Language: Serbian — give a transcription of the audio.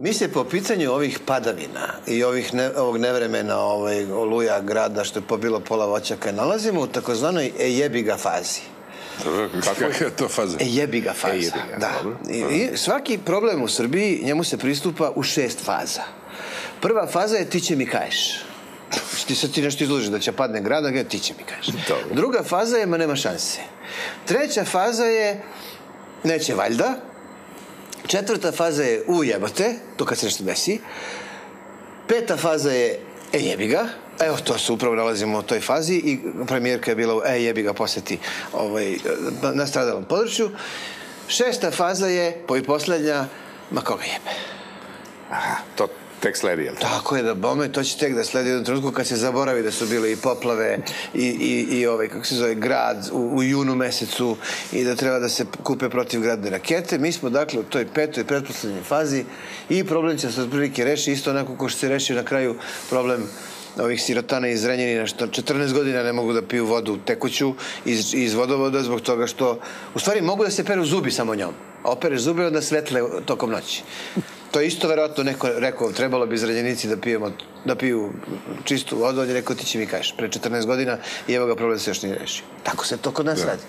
Mi se po pitanju ovih padavina i ovog nevremena, oluja, grada, što je pobilo pola voćaka, nalazimo u takozvanoj jebiga fazi. Kakva je to faza? Jebiga faza, da. I svaki problem u Srbiji, njemu se pristupa u 6 faza. Prva faza je ti će mi kažeš. Ti nešto izložiš da će padne grada, ti će mi kažeš. Druga faza je ma nema šanse. Treća faza je neće valjda. Četvrta faza je jebote, to kad se nešto desi. Peta faza je jebi ga. Evo, to se upravo nalazimo u toj fazi i premijerka je bila jebi ga poseti na stradalom području. Šesta faza je, i poslednja, ma koga jebe. Aha, to tek sledi, jel? Tako je, da bome, to će tek da sledi u jednom trenutku kad se zaboravi da su bile i poplave i kako se zove, grad u junu mesecu i da treba da se kupe protivgradne rakete. Mi smo, dakle, u toj petoj, pretposlednjoj fazi i problem će se otprilike reši isto onako ko što se rešio na kraju problem ovih sirotana iz Zrenjanina što 14 godina ne mogu da piju vodu tekuću iz vodovoda zbog toga što, u stvari, mogu da se peru zubi samo njom. Opereš zube onda svetle tokom noći. To je isto verovatno neko rekao, trebalo bi Zrenjanici da piju čistu vodu, on je rekao ti će mi kažeš, pre 14 godina i evo ga problem se još nije rešio. Tako se to kod nas radi.